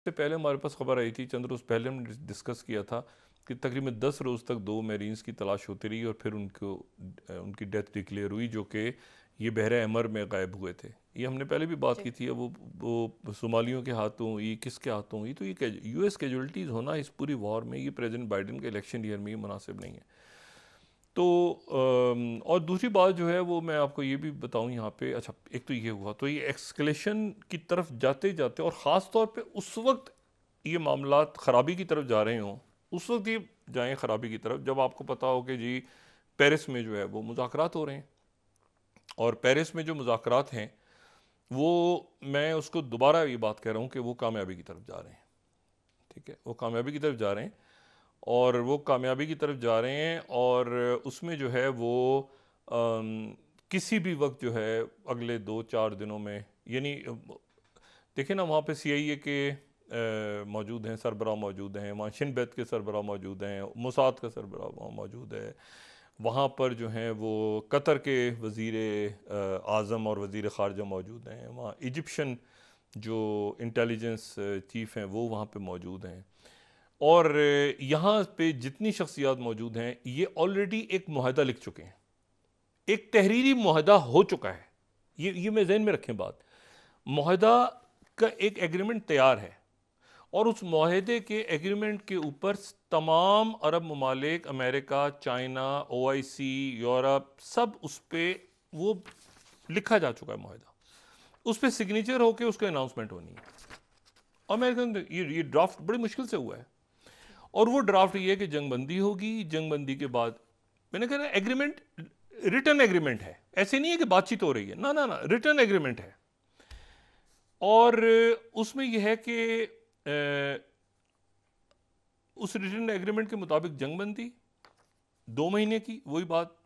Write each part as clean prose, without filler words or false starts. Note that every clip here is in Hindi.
से पहले हमारे पास खबर आई थी, चंद रोज़ पहले हमने डिस्कस किया था कि तकरीबन 10 रोज़ तक 2 मेरीन्स की तलाश होती रही और फिर उनकी डेथ डिक्लेयर हुई, जो कि ये बहरे अमर में गायब हुए थे। ये हमने पहले भी बात की जी। थी। अब वो सोमालियों के हाथों हुई, किसके हाथों हुई, तो ये यूएस कैजुअल्टीज़ होना इस पूरी वॉर में, ये प्रेसिडेंट बाइडेन के इलेक्शन ईयर में ये मुनासिब नहीं है। तो और दूसरी बात जो है वो मैं आपको ये भी बताऊं यहाँ पे। अच्छा, एक तो ये हुआ, तो ये एक्सकलेशन की तरफ जाते जाते और ख़ास तौर पे उस वक्त ये मामलात ख़राबी की तरफ जा रहे हों, उस वक्त ये जाएं ख़राबी की तरफ जब आपको पता हो कि जी पेरिस में जो है वो मुज़ाकरात हो रहे हैं, और पेरिस में जो मुज़ाकरात हैं वो, मैं उसको दोबारा ये बात कह रहा हूँ कि वो कामयाबी की तरफ जा रहे हैं। ठीक है, वो कामयाबी की तरफ जा रहे हैं, और वो कामयाबी की तरफ जा रहे हैं, और उसमें जो है वो किसी भी वक्त जो है अगले 2-4 दिनों में, यानी देखिए ना, वहाँ पे CIA के मौजूद हैं, सरबराह मौजूद हैं, वहाँ शिन बेत के सरबराह मौजूद हैं, मोसाद का सरबराह वहाँ मौजूद है, वहाँ पर जो हैं वो कतर के वज़ीर आज़म और वज़ीर ख़ारजा मौजूद हैं, वहाँ इजिप्शियन जो इंटेलिजेंस चीफ़ हैं वो वहाँ पे मौजूद हैं, और यहाँ पे जितनी शख्सियात मौजूद हैं ये ऑलरेडी एक मुआहदा लिख चुके हैं, एक तहरीरी मुआहदा हो चुका है। ये मैं जहन में रखें बात, मुआहदा का एक एग्रीमेंट तैयार है, और उस मुआहदे के एग्रीमेंट के ऊपर तमाम अरब ममालिक, अमेरिका, चाइना, OIC, यूरोप, सब उस पर वो लिखा जा चुका है मुआहदा, उस पर सिग्नेचर होकर उसकी अनाउंसमेंट होनी है। और मैं ये ड्राफ्ट बड़ी मुश्किल से हुआ है, और वो ड्राफ्ट ये है कि जंगबंदी होगी, जंगबंदी के बाद, मैंने कहा एग्रीमेंट, रिटर्न एग्रीमेंट है, ऐसे नहीं है कि बातचीत हो रही है, ना ना ना, रिटर्न एग्रीमेंट है। और उसमें यह है कि उस रिटर्न एग्रीमेंट के मुताबिक जंगबंदी 2 महीने की, वही बात,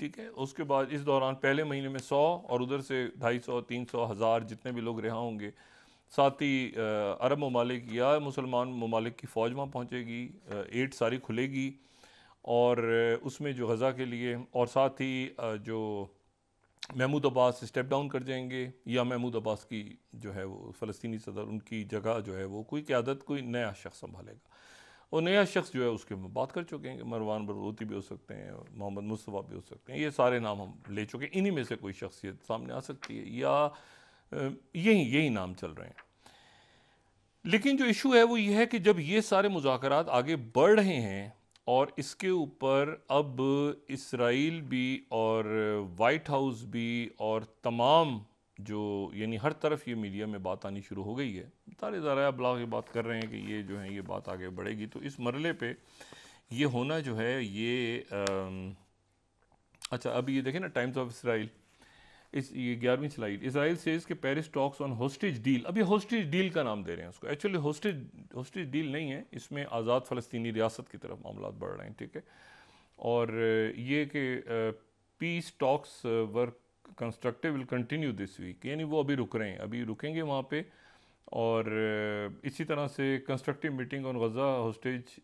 ठीक है। उसके बाद इस दौरान पहले महीने में 100 और उधर से 250, 300, 1000 जितने भी लोग रिहा होंगे, साथ ही अरब ममालिक या मुसलमान ममालिक की फ़ौज वहाँ पहुँचेगी, एड सारी खुलेगी, और उसमें जो गज़ा के लिए, और साथ ही जो महमूद अब्बास स्टेप डाउन कर जाएंगे, या महमूद अब्बास की जो है वो फ़लस्तीनी सदर, उनकी जगह जो है वो कोई क़यादत, कोई नया शख्स संभालेगा, और नया शख्स जो है उसके हम बात कर चुके हैं कि मरवान बरगोती भी हो सकते हैं, और मोहम्मद मुस्तफ़ा भी हो सकते हैं, ये सारे नाम हम ले चुके हैं, इन्हीं में से कोई शख्सियत सामने आ सकती है, या यही यही नाम चल रहे हैं। लेकिन जो इशू है वो ये है कि जब ये सारे मुज़ाकरात आगे बढ़ रहे हैं, और इसके ऊपर अब इसराइल भी और वाइट हाउस भी और तमाम जो, यानी हर तरफ ये मीडिया में बात आनी शुरू हो गई है, सारे ज़राया अबलाग ये बात कर रहे हैं कि ये जो है ये बात आगे बढ़ेगी, तो इस मरले पे ये होना जो है ये अच्छा, अब ये देखें ना, टाइम्स ऑफ इसराइल, इस ये 11वीं स्लाइड, इसराइल सेज के Paris talks on hostage deal, अभी होस्टेज डील का नाम दे रहे हैं उसको, एक्चुअली होस्टेज डील नहीं है, इसमें आज़ाद फ़लस्तीनी रियासत की तरफ मामला बढ़ रहे हैं, ठीक है। और ये कि peace talks work constructive will continue this week, यानी वो अभी रुक रहे हैं, अभी रुकेंगे वहाँ पे, और इसी तरह से constructive meeting on Gaza hostage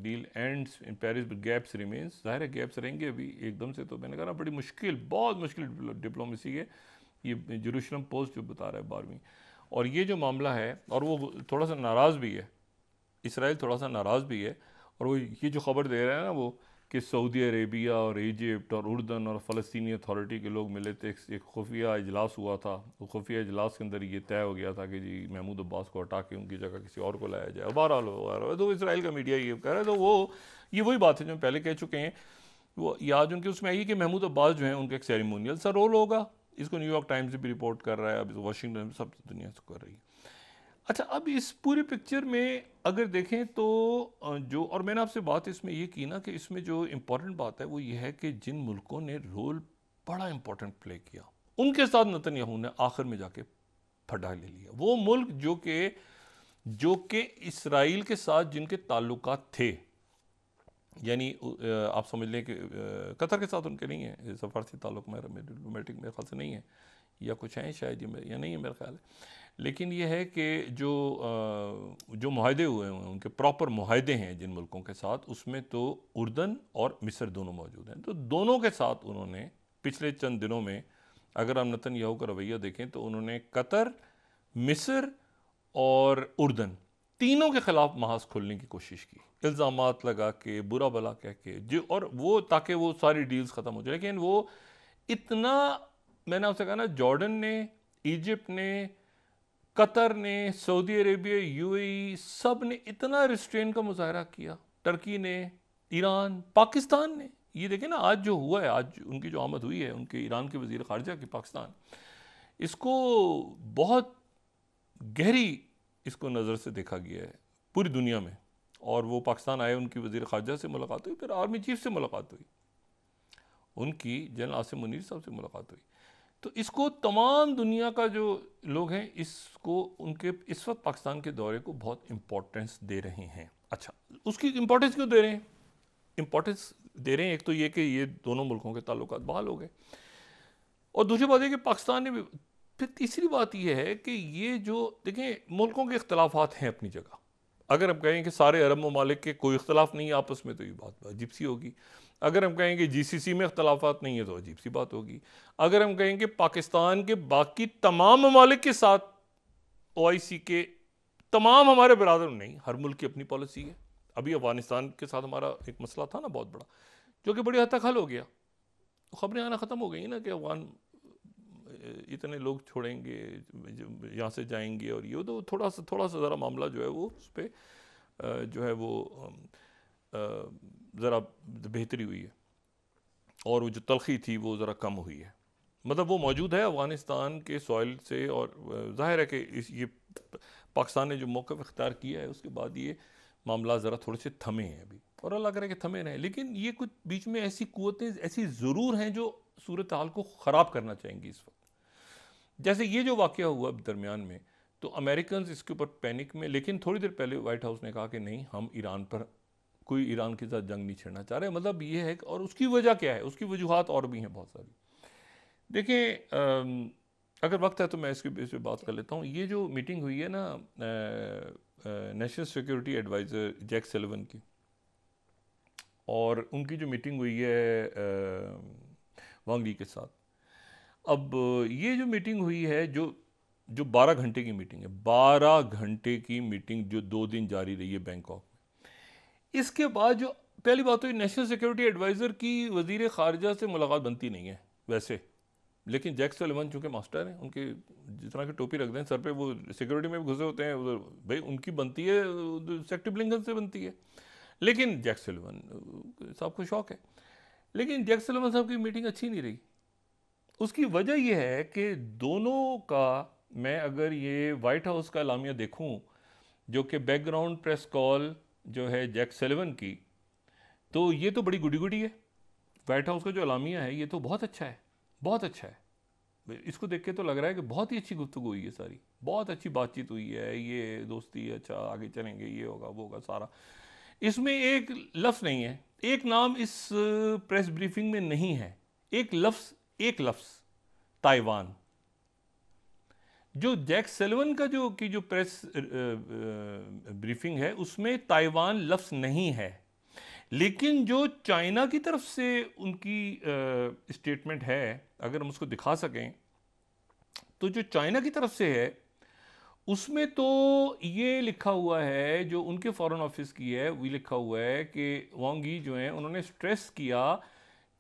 deal ends in Paris with gaps remains, ज़ाहिर है गैप्स रहेंगे अभी एकदम से, तो मैंने कहा ना बड़ी मुश्किल, बहुत मुश्किल डिप्लोमेसी है ये। जेरूशलम पोस्ट जो बता रहा है 12वीं, और ये जो मामला है, और वो थोड़ा सा नाराज़ भी है, इसराइल थोड़ा सा नाराज़ भी है, और वो ये जो ख़बर दे रहा है ना वो, कि सऊदी अरेबिया और इजिप्ट और उर्दन और फ़लस्तीनी अथॉरिटी के लोग मिले थे, एक खुफिया इजलास हुआ था, वो खुफिया इजलास के अंदर ये तय हो गया था कि जी महमूद अब्बास को हटा के उनकी जगह किसी और को लाया जाए। बहरहाल तो इसराइल का मीडिया ये कह रहा है, तो वो ये वही बात है जो पहले कह चुके हैं। वो ये आज उनके उसमें आई कि महमूद अब्बास जो है उनका एक सेरेमोनियल सा रोल होगा, इसको न्यूयॉर्क टाइम्स से भी रिपोर्ट कर रहा है, अभी वाशिंगटन, सब दुनिया से कर रही है। अच्छा, अब इस पूरे पिक्चर में अगर देखें तो जो, और मैंने आपसे बात इसमें ये की ना कि इसमें जो इम्पोर्टेंट बात है वो ये है कि जिन मुल्कों ने रोल बड़ा इम्पोर्टेंट प्ले किया, उनके साथ नेतन्याहू ने आखिर में जाके फटा ले लिया। वो मुल्क जो कि इसराइल के साथ जिनके ताल्लुकात थे, यानी आप समझ लें कि कतर के साथ उनके नहीं है सफारती ताल्लुक, मेरा डिप्लोमेटिक मेरे ख्याल से नहीं है, या कुछ हैं शायद, ये या नहीं है मेरा ख्याल है। लेकिन ये है कि जो मुआहदे हुए हैं उनके प्रॉपर मुआहदे हैं जिन मुल्कों के साथ, उसमें तो उर्दन और मिस्र दोनों मौजूद हैं, तो दोनों के साथ उन्होंने पिछले चंद दिनों में, अगर हम नेतन्याहू का रवैया देखें तो उन्होंने कतर, मिस्र और उर्दन, तीनों के खिलाफ महाज खोलने की कोशिश की, इल्ज़ामात लगा के, बुरा भला कह के, जो और वो ताकि वो सारी डील्स ख़त्म हो जाए। लेकिन वो इतना, मैंने आपसे कहा ना, जॉर्डन ने, इजिप्ट ने, कतर ने, सऊदी अरेबिया, यूएई, सब ने इतना रिस्ट्रेन का मुजाहरा किया, टर्की ने, ईरान, पाकिस्तान ने। ये देखें ना आज जो हुआ है, आज उनकी जो आमद हुई है उनके ईरान के वज़ीर ख़ारजा की पाकिस्तान, इसको बहुत गहरी इसको नज़र से देखा गया है पूरी दुनिया में। और वो पाकिस्तान आए, उनकी वज़ीर ख़ारजा से मुलाकात हुई, फिर आर्मी चीफ से मुलाकात हुई, उनकी जनरल आसिम मुनीर साहब से मुलाकात हुई। तो इसको तमाम दुनिया का जो लोग हैं, इसको उनके इस वक्त पाकिस्तान के दौरे को बहुत इम्पोर्टेंस दे रहे हैं। अच्छा, उसकी इम्पोर्टेंस क्यों दे रहे हैं? इम्पोर्टेंस दे रहे हैं एक तो ये कि ये दोनों मुल्कों के ताल्लुकात बहाल हो गए, और दूसरी बात है कि पाकिस्तान ने भी, फिर तीसरी बात यह है कि ये जो देखें मुल्कों के इख्तलाफात हैं अपनी जगह। अगर हम कहें कि सारे अरब ममालिक के कोई इख्तलाफ नहीं है आपस में, तो ये बात अजीब सी होगी। अगर हम कहें कि जीसीसी में इख्तलाफात नहीं है, तो अजीब सी बात होगी। अगर हम कहें कि पाकिस्तान के बाकी तमाम ममालिक के साथ ओआईसी के तमाम हमारे बरादर, नहीं, हर मुल्क की अपनी पॉलिसी है। अभी अफगानिस्तान के साथ हमारा एक मसला था ना बहुत बड़ा, जो कि बड़ी हद तक हल हो गया। खबरें आना ख़त्म हो गई ना कि अफगान इतने लोग छोड़ेंगे, यहाँ से जाएंगे, और ये तो थोड़ा सा ज़रा मामला जो है वो उस पर जो है वो ज़रा बेहतरी हुई है, और वो जो तलखी थी वो ज़रा कम हुई है। मतलब वो मौजूद है अफ़गानिस्तान के सॉइल से, और ज़ाहिर है कि ये पाकिस्तान ने जो मौक़िफ़ इख्तियार किया है उसके बाद ये मामला ज़रा थोड़े से थमे हैं अभी, और अल्लाह करे कि थमे रहें। लेकिन ये कुछ बीच में ऐसी क़ुव्वतें ऐसी ज़रूर हैं जो सूरत हाल को ख़राब करना चाहेंगी इस वक्त। जैसे ये जो वाक़या हुआ दरमियान में, तो अमेरिकन इसके ऊपर पैनिक में, लेकिन थोड़ी देर पहले वाइट हाउस ने कहा कि नहीं, हम ईरान पर कोई ईरान के साथ जंग नहीं छेड़ना चाह रहे। मतलब ये है, और उसकी वजह क्या है, उसकी वजूहात और भी हैं बहुत सारी। देखिए, अगर वक्त है तो मैं इसके इस पर बात कर लेता हूँ। ये जो मीटिंग हुई है ना national security adviser Jack Sullivan की, और उनकी जो मीटिंग हुई है वांग यी के साथ, अब ये जो मीटिंग हुई है, जो 12 घंटे की मीटिंग है, 12 घंटे की मीटिंग जो 2 दिन जारी रही है बैंकॉक में। इसके बाद जो पहली बात तो नेशनल सिक्योरिटी एडवाइज़र की वज़ीर ख़ारजा से मुलाकात बनती नहीं है वैसे, लेकिन जैक सलिवन चूँकि मास्टर हैं, उनके जिस तरह की टोपी रख दें सर पे, वो सिक्योरिटी में भी घुसे होते हैं उधर, भाई उनकी बनती है, सेक्रेटरी ब्लिंकन से बनती है, लेकिन जैक सलिवन साहब को शौक है। लेकिन जैक सलिवन साहब की मीटिंग अच्छी नहीं रही। उसकी वजह यह है कि दोनों का, मैं अगर ये वाइट हाउस का एलामिया देखूं, जो कि बैकग्राउंड प्रेस कॉल जो है जैक सलिवन की, तो ये तो बड़ी गुडी गुडी है। वाइट हाउस का जो एलामिया है ये तो बहुत अच्छा है, बहुत अच्छा है। इसको देख के तो लग रहा है कि बहुत ही अच्छी गुफ्तगू हुई है, सारी बहुत अच्छी बातचीत हुई है, ये दोस्ती, अच्छा आगे चलेंगे, ये होगा वो होगा सारा। इसमें एक लफ्ज़ नहीं है, एक नाम इस प्रेस ब्रीफिंग में नहीं है, एक लफ्ज़ ताइवान। जो जैक सलिवन का जो प्रेस ब्रीफिंग है उसमें ताइवान लफ्ज़ नहीं है, लेकिन जो चाइना की तरफ से उनकी स्टेटमेंट है, अगर हम उसको दिखा सकें, तो जो चाइना की तरफ से है उसमें तो ये लिखा हुआ है, जो उनके फॉरेन ऑफिस की है, वो लिखा हुआ है कि वांग यी जो है उन्होंने स्ट्रेस किया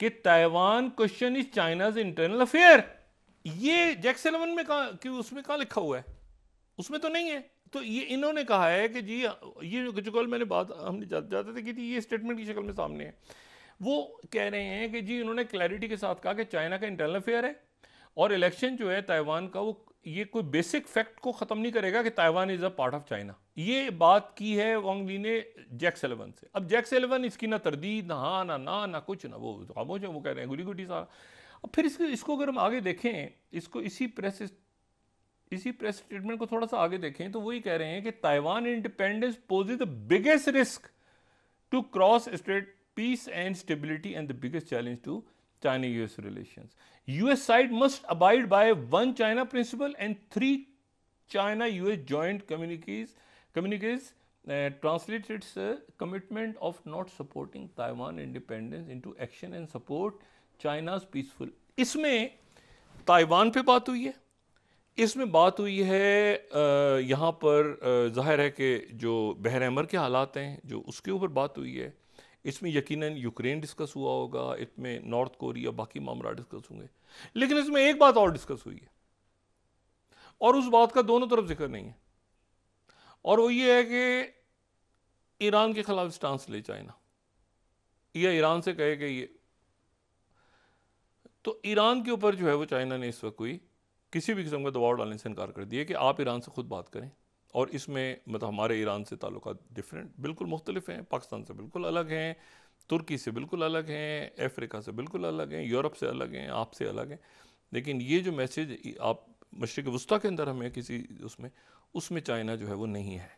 कि Taiwan question is China's internal affair. ये जैक सलिवन में कहा कि उसमें कहाँ लिखा हुआ है, उसमें तो नहीं है। तो ये इन्होंने कहा है कि जी ये जो कल मैंने बात हमने जाते थे की थी, ये स्टेटमेंट की शक्ल में सामने है। वो कह रहे हैं कि जी इन्होंने क्लैरिटी के साथ कहा कि चाइना का इंटरनल अफेयर है, और इलेक्शन जो है ताइवान का, वो ये कोई बेसिक फैक्ट को ख़त्म नहीं करेगा कि Taiwan is a part of China. ये बात की है वांग यी ने जैक सलिवन से। अब जैक सलिवन इसकी ना तरदीद, ना हाँ ना कुछ, ना वो खामोश है, वो कह रहे हैं गुडी गुडी सारा। अब फिर इसको अगर हम आगे देखें, इसको इसी प्रेस स्टेटमेंट को थोड़ा सा आगे देखें, तो वही कह रहे हैं कि Taiwan independence poses the biggest risk to cross state peace and stability and the biggest challenge to China-US relations. US side must abide by one China principle and 3 China-US joint communiques translate its commitment of not supporting Taiwan independence into action and support China's peaceful. इसमें ताइवान पे बात हुई है, इसमें बात हुई है यहाँ पर ज़ाहिर है कि जो बहर अहमर के हालात हैं जो उसके ऊपर बात हुई है। इसमें यकीनन यूक्रेन डिस्कस हुआ होगा, इसमें नॉर्थ कोरिया बाकी मामला डिस्कस होंगे, लेकिन इसमें एक बात और डिस्कस हुई है और उस बात का दोनों तरफ जिक्र नहीं है, और वो ये है कि ईरान के खिलाफ स्टांस ले चाइना या ईरान से कहे कि ये, तो ईरान के ऊपर जो है वो चाइना ने इस वक्त कोई किसी भी किस्म का दबाव डालने से इनकार कर दिया कि आप ईरान से खुद बात करें। और इसमें मतलब हमारे ईरान से ताल्लुकात डिफरेंट बिल्कुल मुख्तलिफ हैं, पाकिस्तान से बिल्कुल अलग हैं, तुर्की से बिल्कुल अलग हैं, अफ्रीका से बिल्कुल अलग हैं, यूरोप से अलग हैं, आपसे अलग हैं। लेकिन ये जो मैसेज आप मशरिक़ वस्ता के अंदर हमें किसी उसमें चाइना जो है वो नहीं है।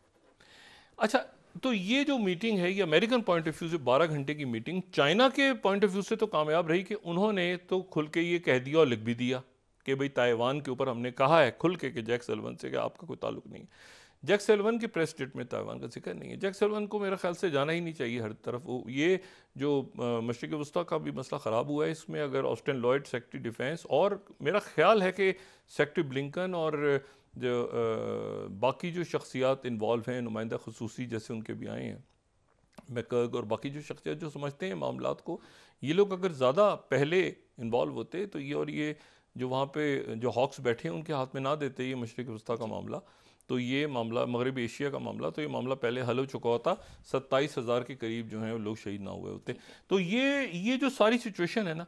अच्छा, तो ये जो मीटिंग है ये अमेरिकन पॉइंट ऑफ व्यू से 12 घंटे की मीटिंग चाइना के पॉइंट ऑफ व्यू से तो कामयाब रही कि उन्होंने तो खुल के ये कह दिया और लिख भी दिया कि भाई ताइवान के ऊपर हमने कहा है खुल के कि जैक सल्लिवन से कि आपका कोई ताल्लुक नहीं है। जैक सल्लिवन की प्रेस स्टेट में ताइवान का जिक्र नहीं है। जैक सल्लिवन को मेरे ख्याल से जाना ही नहीं चाहिए हर तरफ। वो ये जो मशरिक़ वस्ता का भी मसला ख़राब हुआ है इसमें, अगर ऑस्टिन लॉयड सेक्रेटरी डिफेंस और मेरा ख्याल है कि सेक्रेटरी ब्लिंकन और जो बाकी जो शख्सियात इन्वॉल्व हैं, नुमाइंदा खसूसी जैसे उनके भी आए हैं, मैकर्ग और बाकी जो शख्सियात जो समझते हैं मामलात को, ये लोग अगर ज़्यादा पहले इन्वॉल्व होते तो ये जो वहाँ पे जो हॉक्स बैठे हैं उनके हाथ में ना देते ये मशरिक़ वस्ता का मामला, तो ये मामला मगरबी एशिया का मामला, तो ये मामला पहले हल हो चुका होता, 27,000 के करीब जो हैं वो लोग शहीद ना हुए होते। तो ये जो सारी सिचुएशन है ना,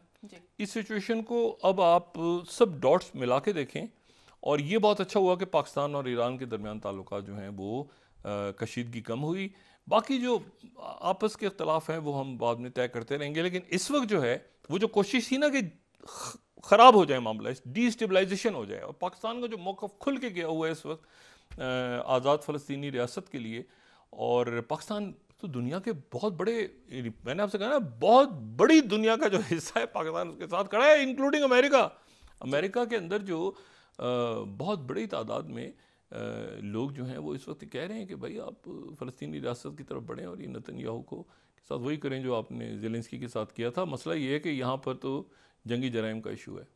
इस सिचुएशन को अब आप सब डॉट्स मिला के देखें, और ये बहुत अच्छा हुआ कि पाकिस्तान और ईरान के दरमियान ताल्लुकात जो हैं वो कशीदगी कम हुई। बाकी जो आपस के इख्तलाफ हैं वो हम बाद में तय करते रहेंगे, लेकिन इस वक्त जो है वो जो कोशिश थी ना कि ख़राब हो जाए मामला, डिस्टेबलाइजेशन हो जाए, और पाकिस्तान का जो मौक़िफ़ खुल के गया हुआ है इस वक्त आज़ाद फ़लस्तीनी रियासत के लिए, और पाकिस्तान तो दुनिया के बहुत बड़े, मैंने आपसे कहा ना बहुत बड़ी दुनिया का जो हिस्सा है पाकिस्तान उसके साथ खड़ा है, इंक्लूडिंग अमेरिका। अमेरिका के अंदर जो बहुत बड़ी तादाद में लोग जो हैं वो इस वक्त कह रहे हैं कि भाई आप फ़लस्तीनी रियासत की तरफ बढ़ें और ये नेतन्याहू को के साथ वही करें जो आपने ज़ेलेंस्की के साथ किया था। मसला ये है कि यहाँ पर तो जंगी जराइम का इशू है।